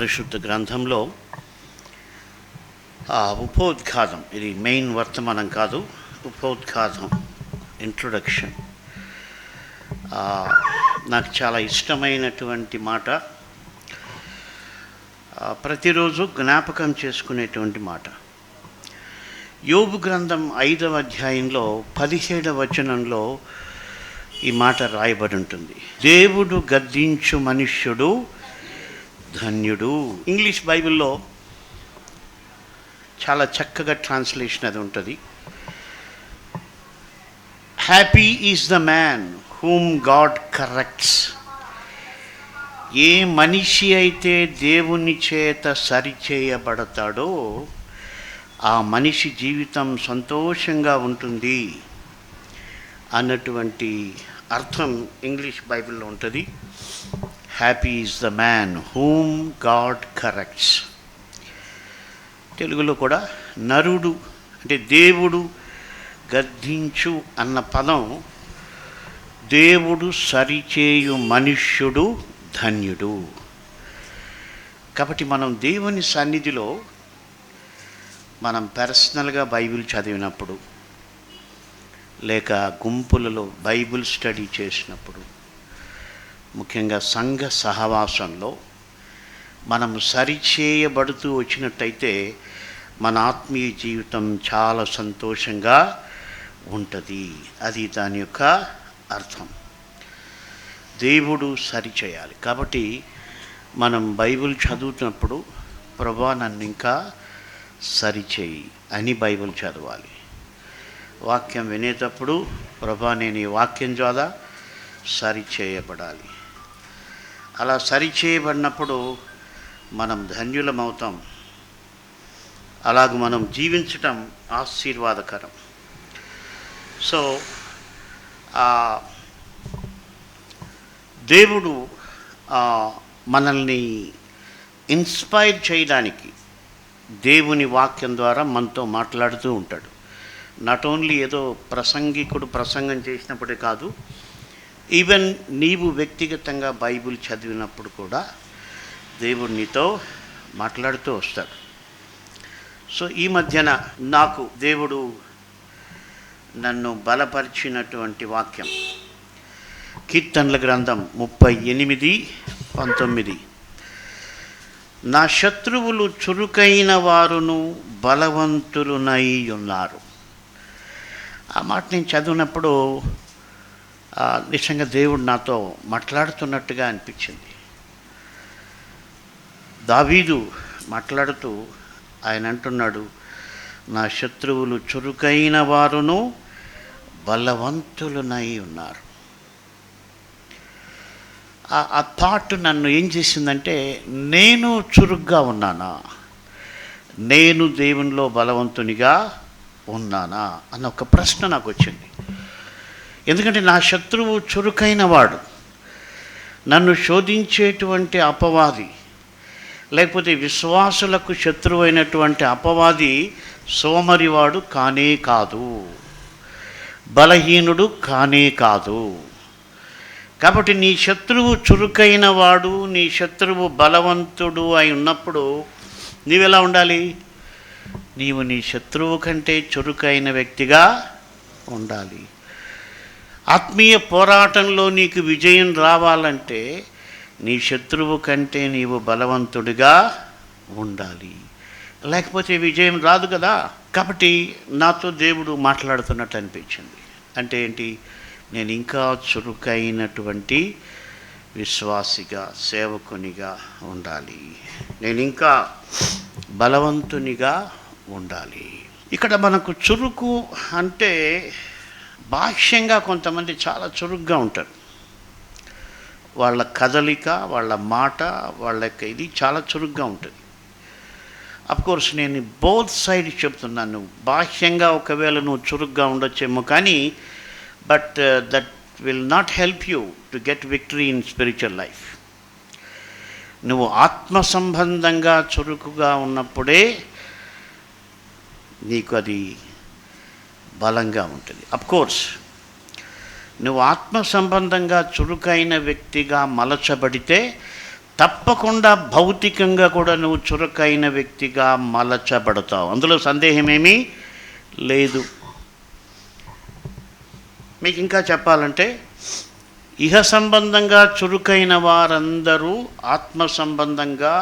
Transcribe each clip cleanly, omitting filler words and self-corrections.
పరిశుద్ధ గ్రంథంలో ఉపోద్ఘాతం, ఇది మెయిన్ వర్తమానం కాదు, ఉపోద్ఘాతం ఇంట్రొడక్షన్. నాకు చాలా ఇష్టమైనటువంటి మాట, ప్రతిరోజు జ్ఞాపకం చేసుకునేటువంటి మాట. యోబు గ్రంథం 5వ అధ్యాయంలో 17వ వచనంలో ఈ మాట రాయబడి ఉంటుంది. దేవుడు గద్దించు మనుష్యుడు ధన్యుడు. ఇంగ్లీష్ బైబిల్లో చాలా చక్కగా ట్రాన్స్లేషన్ అది ఉంటుంది. Happy is the man whom God corrects. ఏ మనిషి అయితే దేవుని చేత సరిచేయబడతాడో ఆ మనిషి జీవితం సంతోషంగా ఉంటుంది అన్నటువంటి అర్థం ఇంగ్లీష్ బైబిల్లో ఉంటుంది. Happy is the man whom God corrects. తెలుగులో కూడా నరుడు అంటే దేవుడు గద్దించు అన్న పదం దేవుడు సరిచేయు మనుష్యుడు ధన్యుడు. కాబట్టి మనం దేవుని సన్నిధిలో మనం పర్సనల్గా బైబిల్ చదివినప్పుడు, లేక గుంపులలో బైబిల్ స్టడీ చేసినప్పుడు, ముఖ్యంగా సంఘ సహవాసంలో మనం సరిచేయబడుతూ వచ్చినట్టయితే మన ఆత్మీయ జీవితం చాలా సంతోషంగా ఉంటుంది. అది దాని యొక్క అర్థం. దేవుడు సరిచేయాలి. కాబట్టి మనం బైబిల్ చదువుతున్నప్పుడు ప్రభా నన్ను ఇంకా సరిచేయి అని బైబిల్ చదవాలి. వాక్యం వినేటప్పుడు ప్రభా నేను ఈ వాక్యం ద్వారా సరిచేయబడాలి. అలా సరిచేయబడినప్పుడు మనం ధన్యులమవుతాం. అలాగ మనం జీవించటం ఆశీర్వాదకరం. సో దేవుడు మనల్ని ఇన్స్పైర్ చేయడానికి దేవుని వాక్యం ద్వారా మనతో మాట్లాడుతూ ఉంటాడు. నాట్ ఓన్లీ ఏదో ప్రసంగికుడు ప్రసంగం చేసినప్పుడే కాదు, ఈవెన్ నీవు వ్యక్తిగతంగా బైబిల్ చదివినప్పుడు కూడా దేవుడు నీతో మాట్లాడుతూ వస్తాడు. సో ఈ మధ్యన నాకు దేవుడు నన్ను బలపరిచినటువంటి వాక్యం కీర్తనల గ్రంథం 38:19. నా శత్రువులు చురుకైన వారును బలవంతులునై ఉన్నారు. ఆ మాట నేను చదివినప్పుడు నిజంగా దేవుడు నాతో మాట్లాడుతున్నట్టుగా అనిపించింది. దావీదు మాట్లాడుతూ ఆయన అంటున్నాడు, నా శత్రువులు చురుకైన వారును బలవంతులునై ఉన్నారు. ఆ థాట్ నన్ను ఏం చేసిందంటే, నేను చురుగ్గా ఉన్నానా, నేను దేవునిలో బలవంతునిగా ఉన్నానా అన్న ఒక ప్రశ్న నాకు వచ్చింది. ఎందుకంటే నా శత్రువు చురుకైన వాడు, నన్ను శోధించేటువంటి అపవాది, లేకపోతే విశ్వాసులకు శత్రువైనటువంటి అపవాది సోమరివాడు కానే కాదు, బలహీనుడు కానే కాదు. కాబట్టి నీ శత్రువు చురుకైన వాడు, నీ శత్రువు బలవంతుడు అయి ఉన్నప్పుడు నీవెలా ఉండాలి? నీవు నీ శత్రువు కంటే చురుకైన వ్యక్తిగా ఉండాలి. ఆత్మీయ పోరాటంలో నీకు విజయం రావాలంటే నీ శత్రువు కంటే నీవు బలవంతుడిగా ఉండాలి, లేకపోతే విజయం రాదు కదా. కాబట్టి నాతో దేవుడు మాట్లాడుతున్నట్టు అనిపించింది. అంటే ఏంటి? నేను ఇంకా చురుకైనటువంటి విశ్వాసిగా, సేవకునిగా ఉండాలి, నేను ఇంకా బలవంతునిగా ఉండాలి. ఇక్కడ మనకు చురుకు అంటే బాహ్యంగా కొంతమంది చాలా చురుగ్గా ఉంటారు. వాళ్ళ కదలిక, వాళ్ళ మాట, వాళ్ళ యొక్క ఇది చాలా చురుగ్గా ఉంటుంది. అఫ్కోర్స్ నేను బోత్ సైడ్ చెప్తున్నాను. బాహ్యంగా ఒకవేళ నువ్వు చురుగ్గా ఉండొచ్చేమో, కానీ but that will not help you to get victory in spiritual life. నువ్వు ఆత్మ సంబంధంగా చురుకుగా ఉన్నప్పుడే నీకు అది బలంగా ఉంటుంది. అఫ్కోర్స్ నువ్వు ఆత్మ సంబంధంగా చురుకైన వ్యక్తిగా మలచబడితే తప్పకుండా భౌతికంగా కూడా నువ్వు చురుకైన వ్యక్తిగా మలచబడతావు, అందులో సందేహమేమీ లేదు. మీకు ఇంకా చెప్పాలంటే ఇహ సంబంధంగా చురుకైన వారందరూ ఆత్మ సంబంధంగా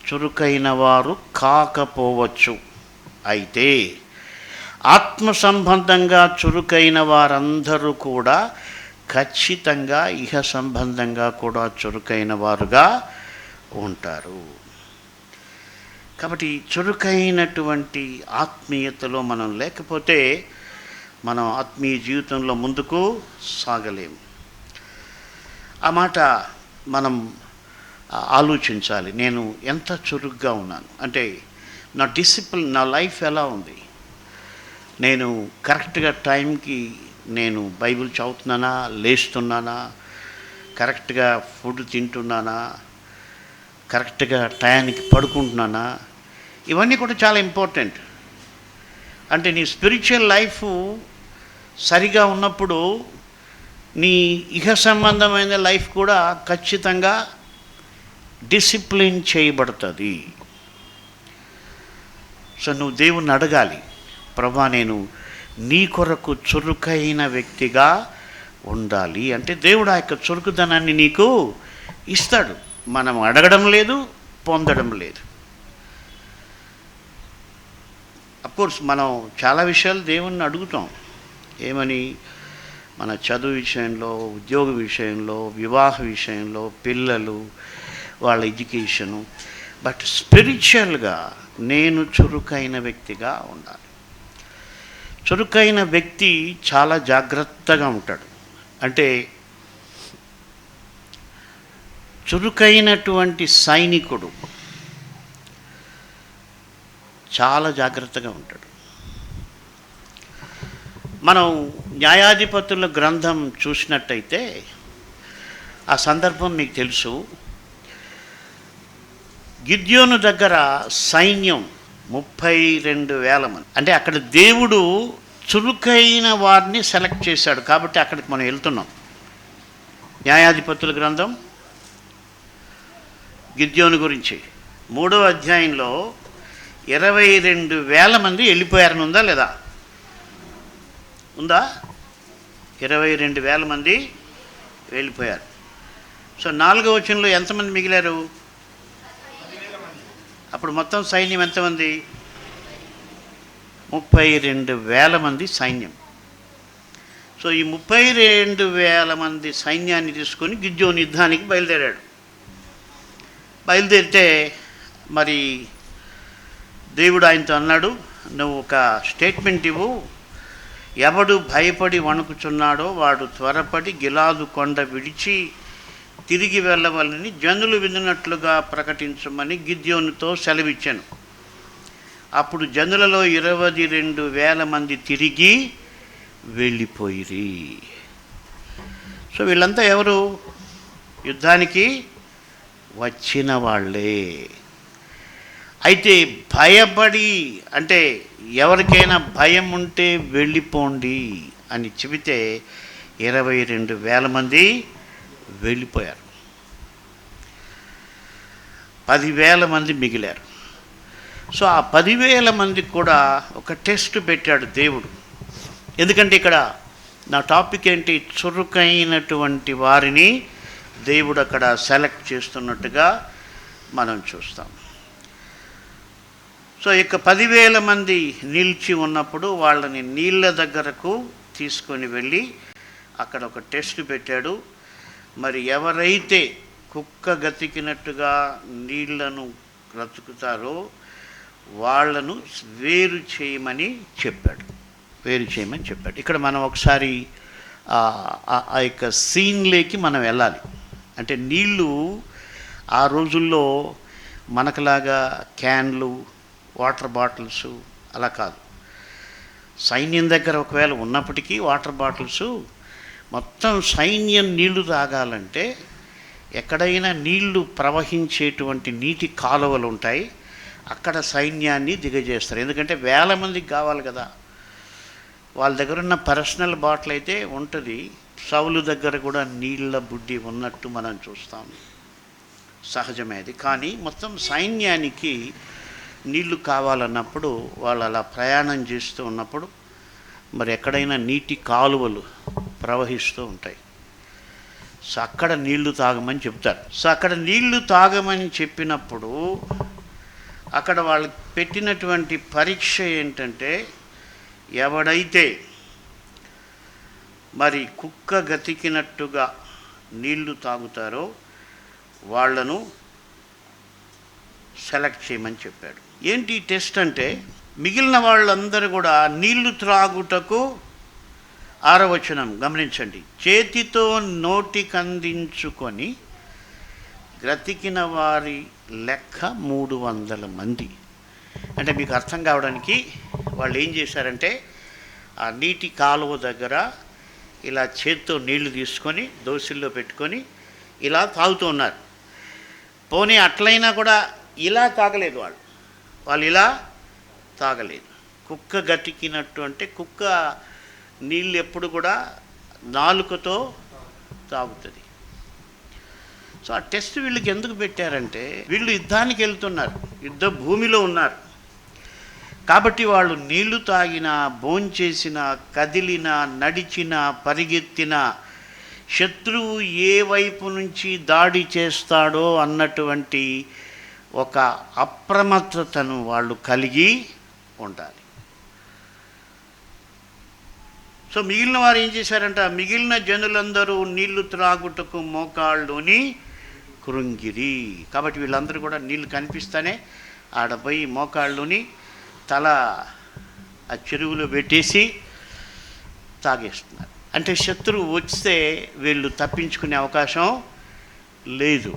చురుకైన వారు కాకపోవచ్చు. అయితే ఆత్మ సంబంధంగా చురుకైన వారందరూ కూడా ఖచ్చితంగా ఇహ సంబంధంగా కూడా చురుకైన వారుగా ఉంటారు. కాబట్టి చురుకైనటువంటి ఆత్మీయతలో మనం లేకపోతే మనం ఆత్మీయ జీవితంలో ముందుకు సాగలేము. ఆ మాట మనం ఆలోచించాలి. నేను ఎంత చురుగ్గా ఉన్నాను అంటే, నా డిసిప్లిన్, నా లైఫ్ ఎలా ఉంది, నేను కరెక్ట్గా టైంకి నేను బైబిల్ చదువుతున్నానా, లేస్తున్నానా, కరెక్ట్గా ఫుడ్ తింటున్నానా, కరెక్ట్గా టయానికి పడుకుంటున్నానా, ఇవన్నీ కూడా చాలా ఇంపార్టెంట్. అంటే నీ స్పిరిచువల్ లైఫ్ సరిగా ఉన్నప్పుడు నీ ఇహ సంబంధమైన లైఫ్ కూడా ఖచ్చితంగా డిసిప్లిన్ చేయబడుతుంది. సో నువ్వు దేవుణ్ణి అడగాలి, ప్రభా నేను నీ కొరకు చురుకైన వ్యక్తిగా ఉండాలి అంటే దేవుడు ఆ యొక్క చురుకుదనాన్ని నీకు ఇస్తాడు. మనం అడగడం లేదు, పొందడం లేదు. అఫ్కోర్స్ మనం చాలా విషయాలు దేవుణ్ణి అడుగుతాం. ఏమని? మన చదువు విషయంలో, ఉద్యోగ విషయంలో, వివాహ విషయంలో, పిల్లలు వాళ్ళ ఎడ్యుకేషను. బట్ స్పిరిచువల్గా నేను చురుకైన వ్యక్తిగా ఉండాలి. చురుకైన వ్యక్తి చాలా జాగ్రత్తగా ఉంటాడు. అంటే చురుకైనటువంటి సైనికుడు చాలా జాగ్రత్తగా ఉంటాడు. మనం న్యాయాధిపతుల గ్రంథం చూసినట్టయితే ఆ సందర్భం మీకు తెలుసు. గిద్యోను దగ్గర సైన్యం 32,000 మంది. అంటే అక్కడ దేవుడు చురుకైన వారిని సెలెక్ట్ చేశాడు కాబట్టి అక్కడికి మనం వెళ్తున్నాం. న్యాయాధిపతుల గ్రంథం గిద్యోను గురించి 3వ అధ్యాయంలో 22,000 మంది వెళ్ళిపోయారని ఉందా లేదా? ఉందా? 22,000 మంది వెళ్ళిపోయారు. సో 4వ వచనంలో ఎంతమంది మిగిలారు? అప్పుడు మొత్తం సైన్యం ఎంతమంది? 32,000 మంది సైన్యం. సో ఈ 32,000 మంది సైన్యాన్ని తీసుకొని గిద్యోను యుద్ధానికి బయలుదేరాడు. బయలుదేరితే మరి దేవుడు ఆయనతో అన్నాడు, నువ్వు ఒక స్టేట్మెంట్ ఇవ్వు, ఎవడు భయపడి వణుకుచున్నాడో వాడు త్వరపడి గిలాదు కొండ విడిచి తిరిగి వెళ్ళవలని జనులు విన్నట్లుగా ప్రకటించమని గిద్యోనుతో సెలవిచ్చాను. అప్పుడు జనులలో 22,000 మంది తిరిగి వెళ్ళిపోయిరి. సో వీళ్ళంతా ఎవరు? యుద్ధానికి వచ్చిన వాళ్ళే. అయితే భయపడి, అంటే ఎవరికైనా భయం ఉంటే వెళ్ళిపోండి అని చెబితే 22,000 మంది వెళ్ళిపోయారు. 10,000 మంది మిగిలారు. సో ఆ 10,000 మందికి కూడా ఒక టెస్ట్ పెట్టాడు దేవుడు. ఎందుకంటే ఇక్కడ నా టాపిక్ ఏంటి? చురుకైనటువంటి వారిని దేవుడు అక్కడ సెలెక్ట్ చేస్తున్నట్టుగా మనం చూస్తాం. సో ఇక 10,000 మంది నిలిచి ఉన్నప్పుడు వాళ్ళని నీళ్ళ దగ్గరకు తీసుకొని వెళ్ళి అక్కడ ఒక టెస్ట్ పెట్టాడు. మరి ఎవరైతే కుక్క గతికినట్టుగా నీళ్లను బ్రతుకుతారో వాళ్లను వేరు చేయమని చెప్పాడు. ఇక్కడ మనం ఒకసారి ఆ యొక్క సీన్లోకి మనం వెళ్ళాలి. అంటే నీళ్ళు ఆ రోజుల్లో మనకులాగా క్యాన్లు, వాటర్ బాటిల్స్ అలా కాదు. సైన్యం దగ్గర ఒకవేళ ఉన్నప్పటికీ వాటర్ బాటిల్స్, మొత్తం సైన్యం నీళ్లు తాగాలంటే ఎక్కడైనా నీళ్లు ప్రవహించేటువంటి నీటి కాలువలు ఉంటాయి, అక్కడ సైన్యాన్ని దిగజేస్తారు. ఎందుకంటే 1000 మందికి కావాలి కదా. వాళ్ళ దగ్గర ఉన్న పర్సనల్ బాటిల్ అయితే ఉంటుంది, సౌలు దగ్గర కూడా నీళ్ళ బుడ్డి ఉన్నట్టు మనం చూస్తాం. సహజమే అది. కానీ మొత్తం సైన్యానికి నీళ్లు కావాలన్నప్పుడు వాళ్ళు అలా ప్రయాణం చేస్తూ ఉన్నప్పుడు మరి ఎక్కడైనా నీటి కాలువలు ప్రవహిస్తూ ఉంటాయి. సో అక్కడ నీళ్లు తాగమని చెప్తారు. సో అక్కడ నీళ్లు తాగమని చెప్పినప్పుడు అక్కడ వాళ్ళకి పెట్టినటువంటి పరీక్ష ఏంటంటే, ఎవడైతే మరి కుక్క గతికినట్టుగా నీళ్లు తాగుతారో వాళ్లను సెలెక్ట్ చేయమని చెప్పాడు. ఏంటి టెస్ట్ అంటే, మిగిలిన వాళ్ళందరూ కూడా నీళ్లు త్రాగుటకు 6వ వచనం గమనించండి, చేతితో నోటికందించుకొని బ్రతికిన వారి లెక్క 300 మంది. అంటే మీకు అర్థం కావడానికి వాళ్ళు ఏం చేశారంటే, ఆ నీటి కాలువ దగ్గర ఇలా చేత్తో నీళ్లు తీసుకొని దోసిల్లో పెట్టుకొని ఇలా తాగుతూ ఉన్నారు. పోనీ అట్లయినా కూడా ఇలా తాగలేదు వాళ్ళు ఇలా తాగలేదు. కుక్క గతికినట్టు అంటే కుక్క నీళ్ళు ఎప్పుడు కూడా నాలుకతో తాగుతుంది. సో ఆ టెస్ట్ వీళ్ళకి ఎందుకు పెట్టారంటే, వీళ్ళు యుద్ధానికి వెళ్తున్నారు, యుద్ధ భూమిలో ఉన్నారు కాబట్టి వాళ్ళు నీళ్లు తాగినా, భోంచేసినా, కదిలినా, నడిచినా, పరిగెత్తినా శత్రువు ఏ వైపు నుంచి దాడి చేస్తాడో అన్నటువంటి ఒక అప్రమత్తతను వాళ్ళు కలిగి ఉండాలి. సో మిగిలిన వారు ఏం చేశారంట, మిగిలిన జనులందరూ నీళ్లు త్రాగుటకు మోకాళ్ళుని కృంగిరి. కాబట్టి వీళ్ళందరూ కూడా నీళ్లు కనిపిస్తానే ఆడపోయి మోకాళ్ళుని తల ఆ చెరువులో పెట్టేసి తాగేస్తున్నారు. అంటే శత్రువు వస్తే వీళ్ళు తప్పించుకునే అవకాశం లేదు.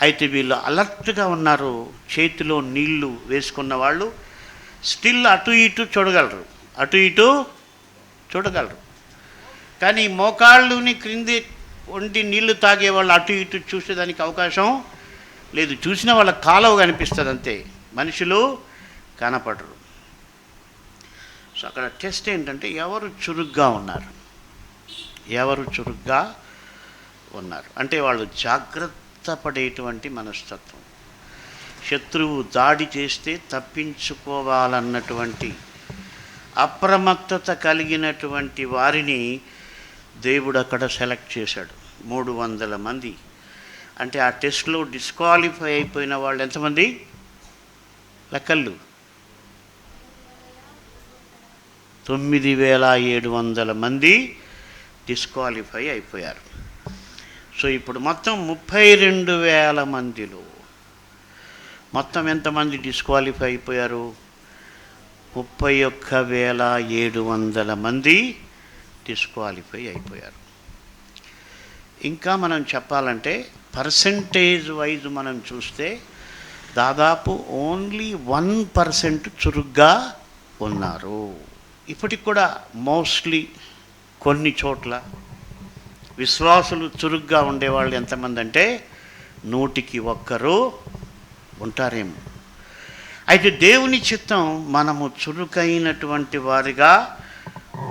అయితే వీళ్ళు అలర్ట్గా ఉన్నారు. చేతిలో నీళ్లు వేసుకున్న వాళ్ళు స్టిల్ అటు ఇటు చూడగలరు. కానీ మోకాళ్ళుని క్రింది వండి నీళ్లు తాగేవాళ్ళు అటు ఇటు చూసేదానికి అవకాశం లేదు. చూసిన వాళ్ళ కాలువ కనిపిస్తుంది అంతే, మనుషులు కనపడరు. సో అక్కడ టెస్ట్ ఏంటంటే, ఎవరు చురుగ్గా ఉన్నారు అంటే వాళ్ళు జాగ్రత్త పడేటువంటి మనస్తత్వం. శత్రువు దాడి చేస్తే తప్పించుకోవాలన్నటువంటి అప్రమత్తత కలిగినటువంటి వారిని దేవుడు అక్కడ సెలెక్ట్ చేశాడు. 300 మంది. అంటే ఆ టెస్ట్లో డిస్క్వాలిఫై అయిపోయిన వాళ్ళు ఎంతమంది? లెక్కలు 9700 మంది డిస్క్వాలిఫై అయిపోయారు. సో ఇప్పుడు మొత్తం 32,000 మందిలో మొత్తం ఎంతమంది డిస్క్వాలిఫై అయిపోయారు? 31,700 మంది డిస్క్వాలిఫై అయిపోయారు. ఇంకా మనం చెప్పాలంటే పర్సంటేజ్ వైజ్ మనం చూస్తే దాదాపు ఓన్లీ 1% చురుగ్గా ఉన్నారు. ఇప్పటికి కూడా మోస్ట్లీ కొన్ని చోట్ల విశ్వాసులు చురుగ్గా ఉండేవాళ్ళు ఎంతమంది అంటే 100కి 1 ఉంటారేమో. అయితే దేవుని చిత్తం మనము చురుకైనటువంటి వారిగా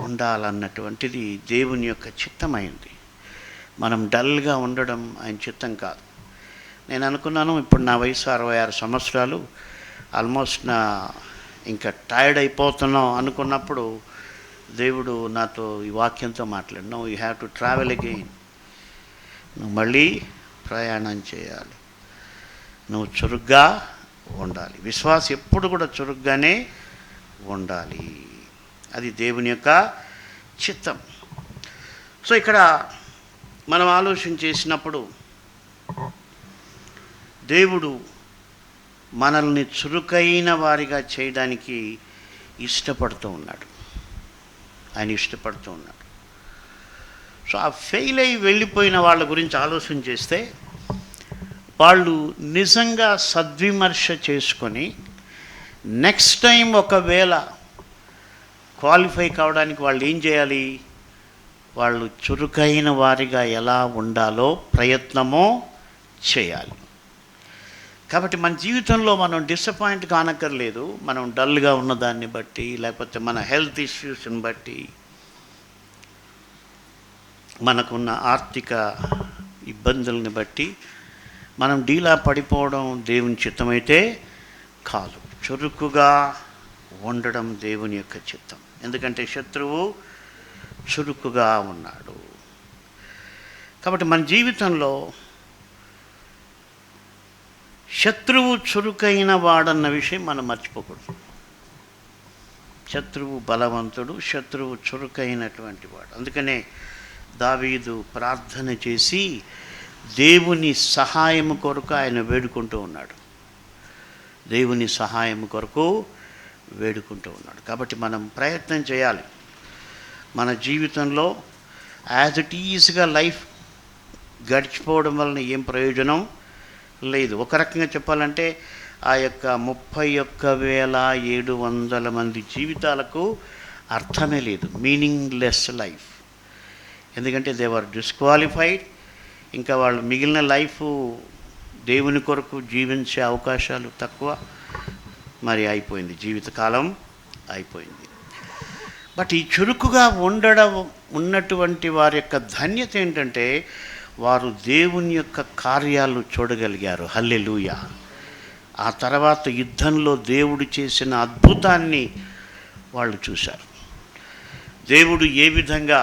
ఉండాలన్నటువంటిది దేవుని యొక్క చిత్తమైంది. మనం డల్గా ఉండడం ఆయన చిత్తం కాదు. నేను అనుకున్నాను, ఇప్పుడు నా వయసు 66 సంవత్సరాలు, ఆల్మోస్ట్ ఇంకా టైర్డ్ అయిపోతున్నాం అనుకున్నప్పుడు దేవుడు నాతో ఈ వాక్యంతో మాట్లాడు, no you have to travel again. నువ్వు మళ్ళీ ప్రయాణం చేయాలి, నువ్వు చురుగ్గా ఉండాలి. విశ్వాసం ఎప్పుడు కూడా చురుగ్గానే ఉండాలి. అది దేవుని యొక్క చిత్తం. సో ఇక్కడ మనం ఆలోచన చేసినప్పుడు దేవుడు మనల్ని చురుకైన వారిగా చేయడానికి ఇష్టపడుతూ ఉన్నాడు. సో ఆ ఫెయిల్ అయి వెళ్ళిపోయిన వాళ్ళ గురించి ఆలోచన చేస్తే, వాళ్ళు నిజంగా సద్విమర్శ చేసుకొని నెక్స్ట్ టైం ఒకవేళ క్వాలిఫై కావడానికి వాళ్ళు ఏం చేయాలి? వాళ్ళు చురుకైన వారిగా ఎలా ఉండాలో ప్రయత్నమో చేయాలి. కాబట్టి మన జీవితంలో మనం డిసప్పాయింట్ కానక్కర్లేదు. మనం డల్గా ఉన్నదాన్ని బట్టి, లేకపోతే మన హెల్త్ ఇష్యూస్ని బట్టి, మనకున్న ఆర్థిక ఇబ్బందుల్ని బట్టి మనం డీలా పడిపోవడం దేవుని చిత్తమైతే కాదు. చురుకుగా ఉండడం దేవుని యొక్క చిత్తం. ఎందుకంటే శత్రువు చురుకుగా ఉన్నాడు. కాబట్టి మన జీవితంలో శత్రువు చురుకైన వాడన్న విషయం మనం మర్చిపోకూడదు. శత్రువు బలవంతుడు, శత్రువు చురుకైనటువంటి వాడు. అందుకనే దావీదు ప్రార్థన చేసి దేవుని సహాయం కొరకు ఆయన వేడుకుంటూ ఉన్నాడు. దేవుని సహాయం కొరకు వేడుకుంటూ ఉన్నాడు. కాబట్టి మనం ప్రయత్నం చేయాలి. మన జీవితంలో యాజ్ ఇట్ ఈజ్గా లైఫ్ గడిచిపోవడం వలన ఏం ప్రయోజనం లేదు. ఒక రకంగా చెప్పాలంటే ఆ యొక్క 31,700 మంది జీవితాలకు అర్థమే లేదు. Meaningless life. ఎందుకంటే దే వర్ డిస్క్వాలిఫైడ్. ఇంకా వాళ్ళు మిగిలిన లైఫ్ దేవుని కొరకు జీవించే అవకాశాలు తక్కువ. మరి అయిపోయింది, జీవితకాలం అయిపోయింది. బట్ ఈ చురుకుగా ఉన్నటువంటి వారి యొక్క ధన్యత ఏంటంటే వారు దేవుని యొక్క కార్యాలు చూడగలిగారు. హల్లెలూయా. ఆ తర్వాత యుద్ధంలో దేవుడు చేసిన అద్భుతాన్ని వాళ్ళు చూశారు. దేవుడు ఏ విధంగా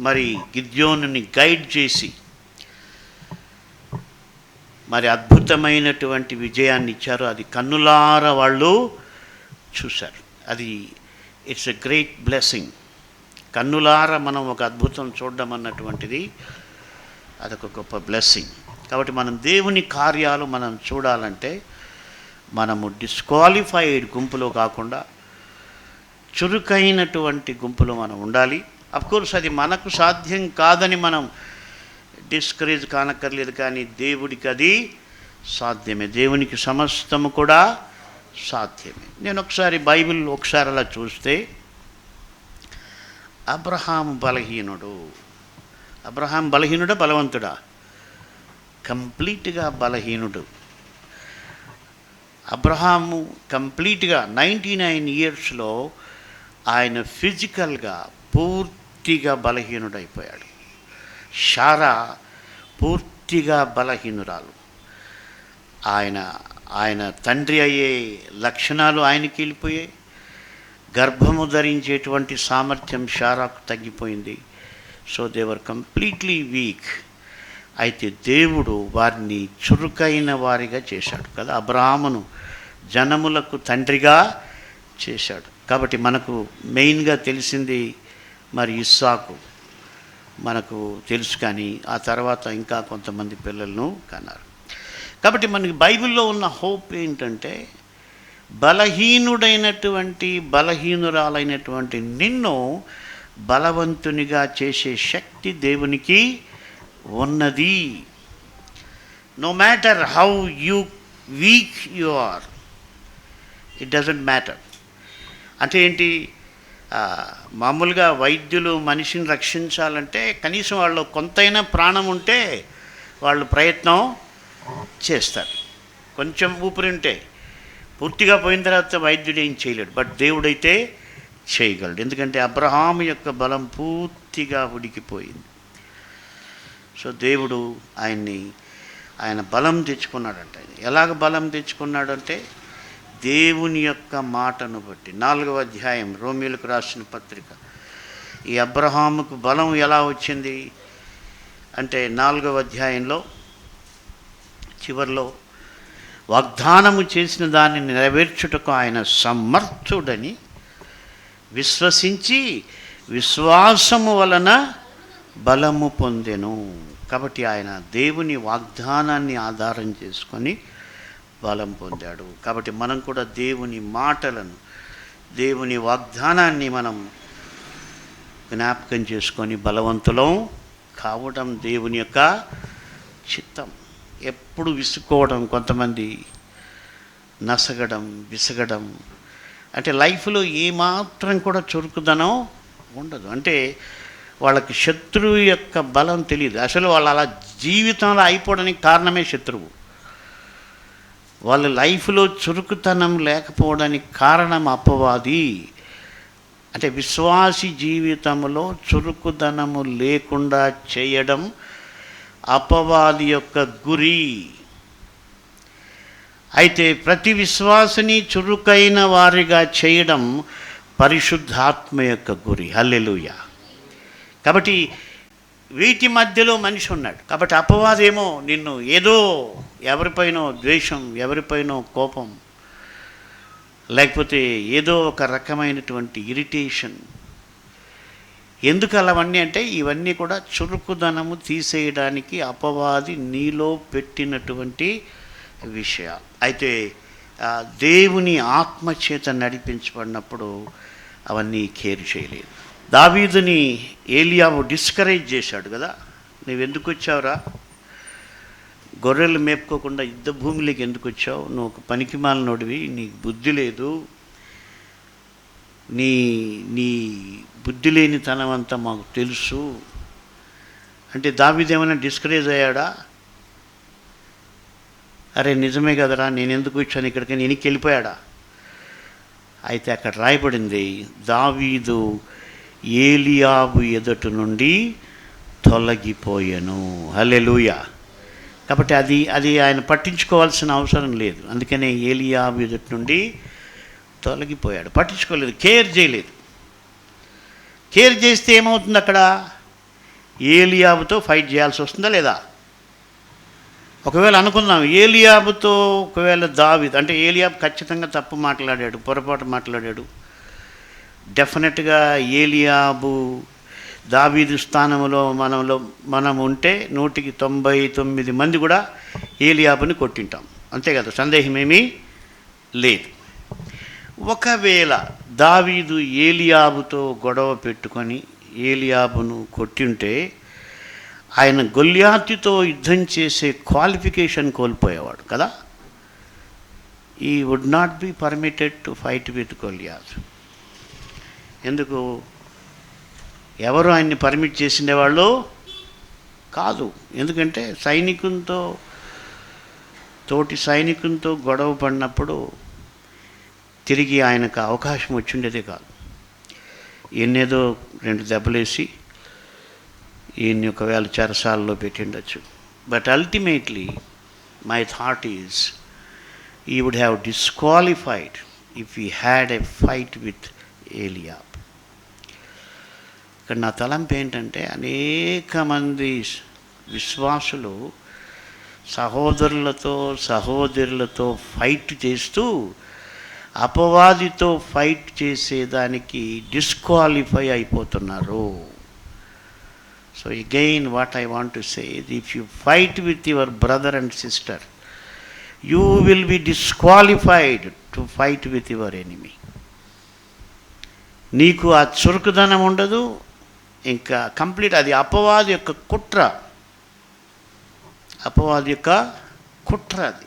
మరి గిద్యోనుని గైడ్ చేసి మరి అద్భుతమైనటువంటి విజయాన్ని ఇచ్చారు. అది కన్నులారా వాళ్ళు చూశారు. అది ఇట్స్ ఎ గ్రేట్ బ్లెస్సింగ్. కన్నులారా మనం ఒక అద్భుతం చూడడం అన్నటువంటిది అదొక గొప్ప బ్లెస్సింగ్. కాబట్టి మనం దేవుని కార్యాలు మనం చూడాలంటే మనము డిస్క్వాలిఫైడ్ గుంపులో కాకుండా చురుకైనటువంటి గుంపులో మనం ఉండాలి. అఫ్కోర్స్ అది మనకు సాధ్యం కాదని మనం డిస్కరేజ్ కానక్కర్లేదు, కానీ దేవుడికి అది సాధ్యమే. దేవునికి సమస్తము కూడా సాధ్యమే. నేను ఒకసారి బైబిల్ అలా చూస్తే అబ్రహాము బలహీనుడా బలవంతుడా? కంప్లీట్గా బలహీనుడు. అబ్రహాము కంప్లీట్గా 99 ఇయర్స్లో ఆయన ఫిజికల్గా పూర్తిగా బలహీనుడైపోయాడు. శారా పూర్తిగా బలహీనురాలు. ఆయన తండ్రి అయ్యే లక్షణాలు ఆయనకి వెళ్ళిపోయాయి. గర్భము ధరించేటువంటి సామర్థ్యం శారాకు తగ్గిపోయింది. So they were completely week. అయితే దేవుడు వారిని చురుకైన వారిగా చేశాడు కదా. అబ్రహామును జనములకు తండ్రిగా చేశాడు. కాబట్టి మనకు మెయిన్గా తెలిసింది మరి ఇస్సాకు మనకు తెలుసు, కానీ ఆ తర్వాత ఇంకా కొంతమంది పిల్లలను కన్నారు. కాబట్టి మనకి బైబిల్లో ఉన్న హోప్ ఏంటంటే బలహీనురాలైనటువంటి నిన్ను బలవంతునిగా చేసే శక్తి దేవునికి ఉన్నది. No matter how weak you are, it doesn't matter. అంటే ఏంటి, మామూలుగా వైద్యులు మనిషిని రక్షించాలంటే కనీసం వాళ్ళు కొంతైనా ప్రాణం ఉంటే వాళ్ళు ప్రయత్నం చేస్తారు. కొంచెం ఊపిరి ఉంటే, పూర్తిగా పోయిన తర్వాత వైద్యుడు ఏం చేయలేడు. బట్ దేవుడైతే చేయగలడు. ఎందుకంటే అబ్రహాము యొక్క బలం పూర్తిగా ఉడికిపోయింది. సో దేవుడు ఆయన బలం తెచ్చుకున్నాడంట. ఎలాగ బలం తెచ్చుకున్నాడంటే దేవుని యొక్క మాటను బట్టి. 4వ అధ్యాయం రోమీయులకు రాసిన పత్రిక. ఈ అబ్రహాముకు బలం ఎలా వచ్చింది అంటే 4వ అధ్యాయంలో చివరిలో వాగ్దానము చేసిన దాన్ని నెరవేర్చుటకు ఆయన సమర్థుడని విశ్వసించి విశ్వాసము వలన బలము పొందెను. కాబట్టి ఆయన దేవుని వాగ్దానాన్ని ఆధారం చేసుకొని బలం పొందాడు. కాబట్టి మనం కూడా దేవుని మాటలను, దేవుని వాగ్దానాన్ని మనం జ్ఞాపకం చేసుకొని బలవంతులం కావడం దేవుని యొక్క చిత్తం. ఎప్పుడు విసుక్కోవడం, కొంతమంది నసగడం, విసగడం, అంటే లైఫ్లో ఏమాత్రం కూడా చురుకుదనం ఉండదు. అంటే వాళ్ళకి శత్రువు యొక్క బలం తెలియదు. అసలు వాళ్ళు అలా జీవితంలో అయిపోవడానికి కారణమే శత్రువు. వాళ్ళ లైఫ్లో చురుకుతనం లేకపోవడానికి కారణం అపవాది. అంటే విశ్వాసి జీవితంలో చురుకుదనము లేకుండా చేయడం అపవాది యొక్క గురి. అయితే ప్రతి విశ్వాసిని చురుకైన వారిగా చేయడం పరిశుద్ధాత్మ యొక్క గురి. హల్లెలూయా. కాబట్టి వీటి మధ్యలో మనిషి ఉన్నాడు. కాబట్టి అపవాదేమో నిన్ను ఏదో ఎవరిపైనో ద్వేషం, ఎవరిపైనో కోపం, లేకపోతే ఏదో ఒక రకమైనటువంటి ఇరిటేషన్. ఎందుకు అలావన్నీ అంటే ఇవన్నీ కూడా చురుకుదనము తీసేయడానికి అపవాది నీలో పెట్టినటువంటి విషయాలు. అయితే దేవుని ఆత్మచేత నడిపించబడినప్పుడు అవన్నీ కేర్ చేయలేదు. దావీదుని ఏలియావు డిస్కరేజ్ చేశాడు కదా, నువ్వెందుకు వచ్చావురా, గొర్రెలు మేపుకోకుండా యుద్ధ భూమిలోకి ఎందుకు వచ్చావు, నువ్వు ఒక పనికిమాలినోడివి, నీకు బుద్ధి లేదు, నీ నీ బుద్ధి లేనితనం అంతా మాకు తెలుసు అంటే దావీదు ఏమైనా డిస్కరేజ్ అయ్యాడా? అరే నిజమే కదరా, నేను ఎందుకు వచ్చాను ఇక్కడికి, నేను వెళ్ళిపోయాడా? అయితే అక్కడ రాయబడింది, దావీదు ఏలియాబు ఎదుట నుండి తొలగిపోయాను. హల్లెలూయా. కాబట్టి అది ఆయన పట్టించుకోవాల్సిన అవసరం లేదు. అందుకనే ఏలియాబు ఎదుట నుండి తొలగిపోయాడు. పట్టించుకోలేదు, కేర్ చేయలేదు. కేర్ చేస్తే ఏమవుతుంది, అక్కడ ఏలియాబుతో ఫైట్ చేయాల్సి వస్తుందా లేదా? ఒకవేళ అనుకుందాం ఏలియాబుతో ఒకవేళ దావీదు అంటే ఏలియాబు ఖచ్చితంగా తప్పు మాట్లాడాడు, పొరపాటు మాట్లాడాడు. డెఫినెట్గా ఏలియాబు దావీదు స్థానంలో మనం ఉంటే 199 మంది కూడా ఏలియాబుని కొట్టింటాం, అంతే కదా, సందేహమేమీ లేదు. ఒకవేళ దావీదు ఏలియాబుతో గొడవ పెట్టుకొని ఏలియాబును కొట్టింటే ఆయన గొల్యాతుతో యుద్ధం చేసే క్వాలిఫికేషన్ కోల్పోయేవాడు కదా. He would not be permitted to fight with Goliath. ఎందుకు? ఎవరు ఆయన్ని పర్మిట్ చేసిండేవాళ్ళు కాదు. ఎందుకంటే తోటి సైనికునితో గొడవ పడినప్పుడు తిరిగి ఆయనకు అవకాశం వచ్చిండేదే కాదు. ఎన్నేదో 2 దెబ్బలేసి ఈయన్ని ఒకవేళ చెరసాలలో పెట్టిండొచ్చు. But ultimately my thought is he would have disqualified if he had a fight with Eliab. ఇక్కడ నా తలంపు ఏంటంటే అనేక మంది విశ్వాసులు సహోదరులతో ఫైట్ చేస్తూ అపవాదితో ఫైట్ చేసేదానికి డిస్క్వాలిఫై అయిపోతున్నారు. So again what I want to say is, if you fight with your brother and sister, you will be disqualified to fight with your enemy. నీకు ఆ చురుకుదనం ఉండదు, ఇంకా కంప్లీట్ అది అపవాది యొక్క కుట్ర అది.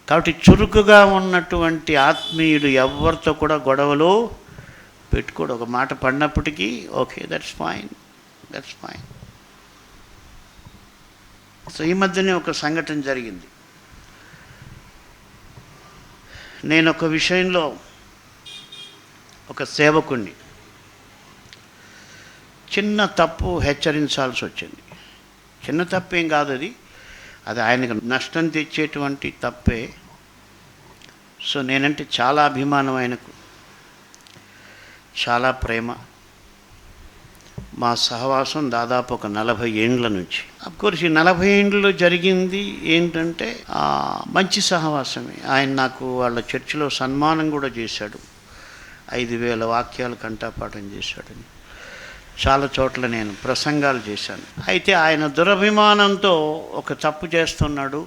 కాబట్టి చురుకుగా ఉన్నటువంటి ఆత్మీయుడు ఎవరితో కూడా గొడవలు పెట్టుకోడు. ఒక మాట పడినప్పటికీ ఓకే, దట్స్ ఫైన్. సో ఈ మధ్యనే ఒక సంఘటన జరిగింది. నేను ఒక విషయంలో ఒక సేవకుణ్ణి చిన్న తప్పు హెచ్చరించాల్సి వచ్చింది. చిన్న తప్పేం కాదు, అది ఆయనకు నష్టం తెచ్చేటువంటి తప్పే. సో నేనంటే చాలా అభిమానం, ఆయనకు చాలా ప్రేమ. మా సహవాసం దాదాపు ఒక 40 ఏండ్ల నుంచి. అఫ్కోర్స్ ఈ 40 ఏండ్లలో జరిగింది ఏంటంటే మంచి సహవాసమే. ఆయన నాకు వాళ్ళ చర్చిలో సన్మానం కూడా చేశాడు. 5,000 వాక్యాలు కంఠపాఠం చేశాడని. చాలా చోట్ల నేను ప్రసంగాలు చేశాను. అయితే ఆయన దురభిమానంతో ఒక తప్పు చేస్తున్నాడు.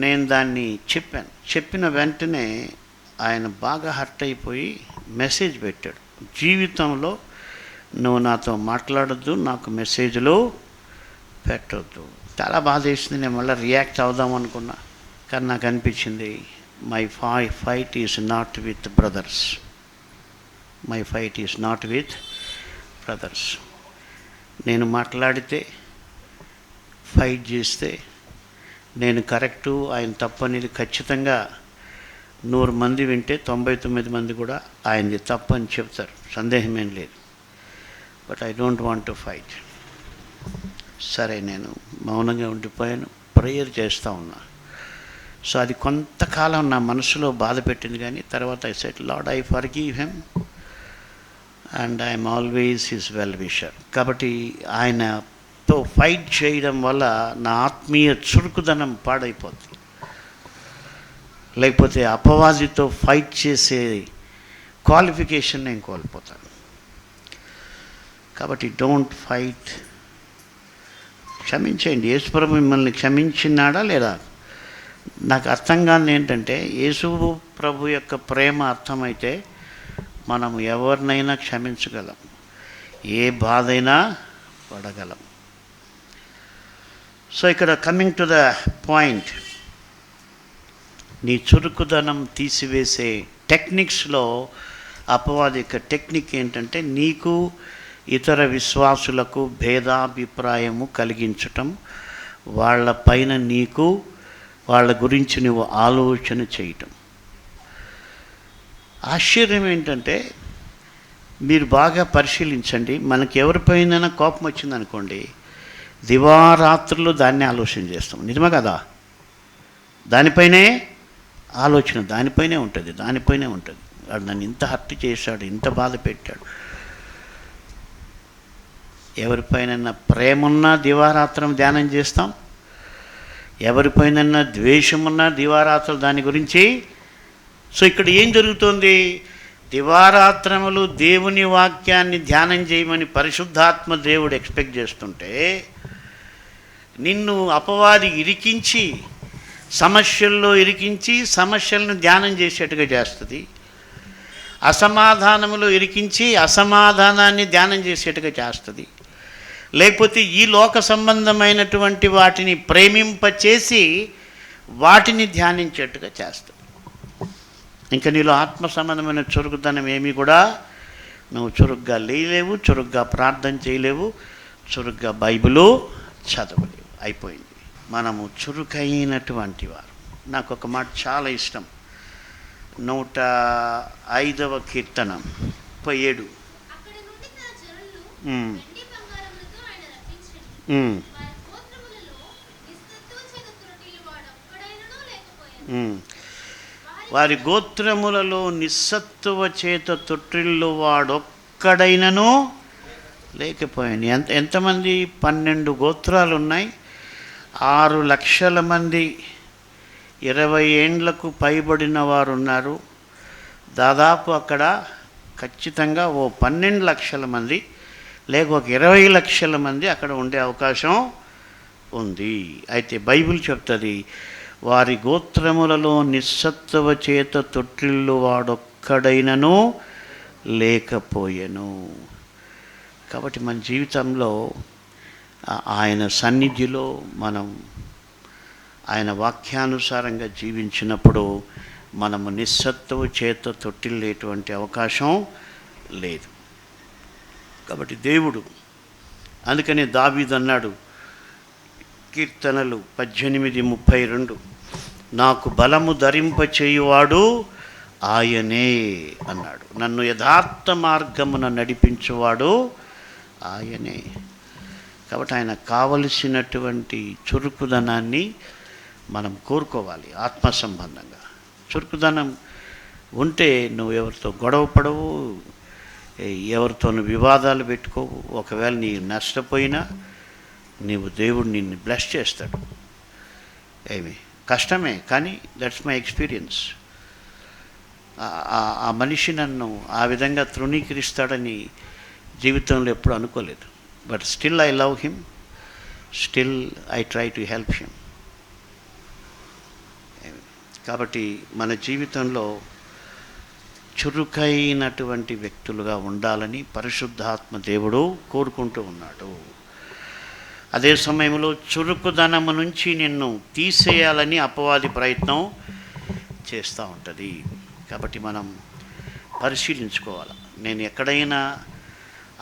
నేను దాన్ని చెప్పిన వెంటనే ఆయన బాగా హర్ట్ అయిపోయి మెసేజ్ పెట్టాడు, జీవితంలో నువ్వు నాతో మాట్లాడొద్దు, నాకు మెసేజ్లు పెట్టొద్దు. చాలా బాధ వేసింది. నేను మళ్ళీ రియాక్ట్ అవుదాం అనుకున్నా, కానీ నాకు అనిపించింది my fight is not with brothers. నేను మాట్లాడితే, ఫైట్ చేస్తే నేను కరెక్టు, ఆయన తప్పు అనేది ఖచ్చితంగా 100 మంది వింటే 99 మంది కూడా ఆయనది తప్పు అని చెప్తారు, సందేహమేం లేదు. But I don't want to fight. సరే, నేను మౌనంగా ఉండిపోయాను, ప్రేయర్ చేస్తూ ఉన్నా. సో అది కొంతకాలం నా మనసులో బాధ పెట్టింది, కానీ తర్వాత I said lord I forgive him and I'm always his well wisher. కాబట్టి ఆయనతో ఫైట్ చేయడం వల్ల నా ఆత్మీయ చురుకుదనం పాడైపోతుంది. లేకపోతే అపవాదితో ఫైట్ చేసే క్వాలిఫికేషన్ నేను కోల్పోతాను. కాబట్టి డోంట్ ఫైట్. క్షమించేయండి. యేసుప్రభు మిమ్మల్ని క్షమించినాడా లేదా? నాకు అర్థం కాని ఏంటంటే, యేసు ప్రభు యొక్క ప్రేమ అర్థమైతే మనము ఎవరినైనా క్షమించగలం, ఏ బాధ అయినా పడగలం. సో ఇక్కడ కమింగ్ టు ద పాయింట్, నీ చురుకుదనం తీసివేసే టెక్నిక్స్లో అపవాది యొక్క టెక్నిక్ ఏంటంటే, నీకు ఇతర విశ్వాసులకు భేదాభిప్రాయము కలిగించటం, వాళ్ళపైన నీకు వాళ్ళ గురించి నువ్వు ఆలోచన చేయటం. ఆశ్చర్యం ఏంటంటే, మీరు బాగా పరిశీలించండి, మనకి ఎవరిపైన కోపం వచ్చిందనుకోండి, దివారాత్రులు దాన్ని ఆలోచన చేస్తాం. నిజమే కదా? దానిపైనే ఆలోచన, దానిపైనే ఉంటుంది. వాడు నన్ను ఇంత హర్ట్ చేశాడు, ఇంత బాధ పెట్టాడు. ఎవరిపైన ప్రేమున్నా దివారాత్రం ధ్యానం చేస్తాం, ఎవరిపైన ద్వేషమున్నా దివారాత్రులు దాని గురించి. సో ఇక్కడ ఏం జరుగుతుంది? దివారాత్రములు దేవుని వాక్యాన్ని ధ్యానం చేయమని పరిశుద్ధాత్మ దేవుడు ఎక్స్పెక్ట్ చేస్తుంటే, నిన్ను అపవాది ఇరికించి, సమస్యల్లో ఇరికించి సమస్యలను ధ్యానం చేసేట్టుగా చేస్తుంది. అసమాధానములో ఇరికించి అసమాధానాన్ని ధ్యానం చేసేట్టుగా చేస్తుంది. లేకపోతే ఈ లోక సంబంధమైనటువంటి వాటిని ప్రేమింపచేసి వాటిని ధ్యానించేట్టుగా చేస్తుంది. ఇంకా నీలో ఆత్మ సంబంధమైన చురుకుదనం ఏమీ కూడా నువ్వు చురుగ్గా లేలేవు, చురుగ్గా ప్రార్థన చేయలేవు, చురుగ్గా బైబిలు చదవలేవు. అయిపోయింది. మనము చురుకైనటువంటి వారు. నాకు ఒక మాట చాలా ఇష్టం. 105వ కీర్తన 37. వారి గోత్రములలో నిస్సత్తువ చేత తొట్టిల్లు వాడొక్కడైనను లేకపోయాను. ఎంతమంది? 12 గోత్రాలు ఉన్నాయి. 6 లక్షల మంది 20 ఏండ్లకు పైబడిన వారు ఉన్నారు. దాదాపు అక్కడ ఖచ్చితంగా ఓ 12 లక్షల మంది లేక ఒక 20 లక్షల మంది అక్కడ ఉండే అవకాశం ఉంది. అయితే బైబిల్ చెప్తుంది, వారి గోత్రములలో నిస్సత్తువ చేత తొట్టిల్లు వాడొక్కడైనను లేకపోయెను. కాబట్టి మన జీవితంలో ఆయన సన్నిధిలో మనం ఆయన వాక్యానుసారంగా జీవించినప్పుడు మనము నిస్సత్తువ చేత తొట్టిల్లేటువంటి అవకాశం లేదు. కాబట్టి దేవుడు, అందుకనే దావీదు అన్నాడు కీర్తనలు 18:32, నాకు బలము ధరింపచేయువాడు ఆయనే అన్నాడు. నన్ను యథార్థ మార్గమున నడిపించువాడు ఆయనే. కాబట్టి ఆయన కావలసినటువంటి చురుకుదనాన్ని మనం కోరుకోవాలి. ఆత్మ సంబంధంగా చురుకుదనం ఉంటే నువ్వు ఎవరితో గొడవ పడవు, ఎవరితోనూ వివాదాలు పెట్టుకోవు. ఒకవేళ నీ నష్టపోయినా దేవుడు నిన్ను బ్లెస్ చేస్తాడు. కష్టమే, కానీ దట్స్ మై ఎక్స్పీరియన్స్. ఆ మనిషి నన్ను ఆ విధంగా తృణీకరిస్తాడని జీవితంలో ఎప్పుడు అనుకోలేదు. But still I love him, still I try to help him. కాబట్టి మన జీవితంలో చురుకైనటువంటి వ్యక్తులుగా ఉండాలని పరిశుద్ధాత్మ దేవుడు కోరుకుంటూ ఉన్నాడు. అదే సమయంలో చురుకుదనము నుంచి నిన్ను తీసేయాలని అపవాది ప్రయత్నం చేస్తూ ఉంటుంది. కాబట్టి మనం పరిశీలించుకోవాలి, నేను ఎక్కడైనా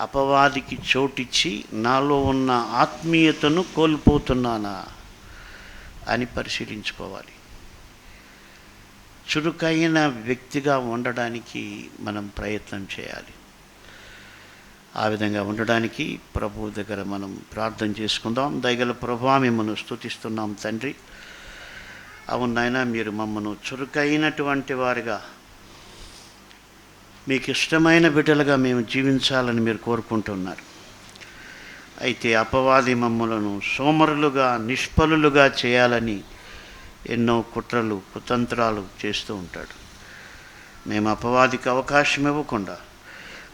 అపవాదికి చోటిచ్చి నాలో ఉన్న ఆత్మీయతను కోల్పోతున్నానా అని పరిశీలించుకోవాలి. చురుకైన వ్యక్తిగా ఉండడానికి మనం ప్రయత్నం చేయాలి. ఆ విధంగా ఉండడానికి ప్రభువు దగ్గర మనం ప్రార్థన చేసుకుందాం. దయగల ప్రభువా, మిమ్మల్ని స్తుతిస్తున్నాం తండ్రి. అవును నాయనా, మీరు మమ్మను చురుకైనటువంటి వారిగా, మీకు ఇష్టమైన బిడ్డలుగా మేము జీవించాలని మీరు కోరుకుంటున్నారు. అయితే అపవాది మమ్మలను సోమరులుగా, నిష్ఫలులుగా చేయాలని ఎన్నో కుట్రలు, కుతంత్రాలు చేస్తూ ఉంటాడు. మేము అపవాదికి అవకాశం ఇవ్వకుండా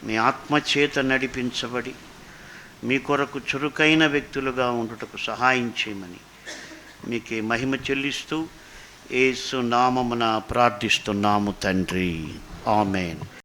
మీ ఆత్మచేత నడిపించబడి మీ కొరకు చురుకైన వ్యక్తులుగా ఉండుటకు సహాయం చేయమని మీకే మహిమ చెల్లిస్తూ యేసు నామమున ప్రార్థిస్తున్నాము తండ్రి. ఆమేన్.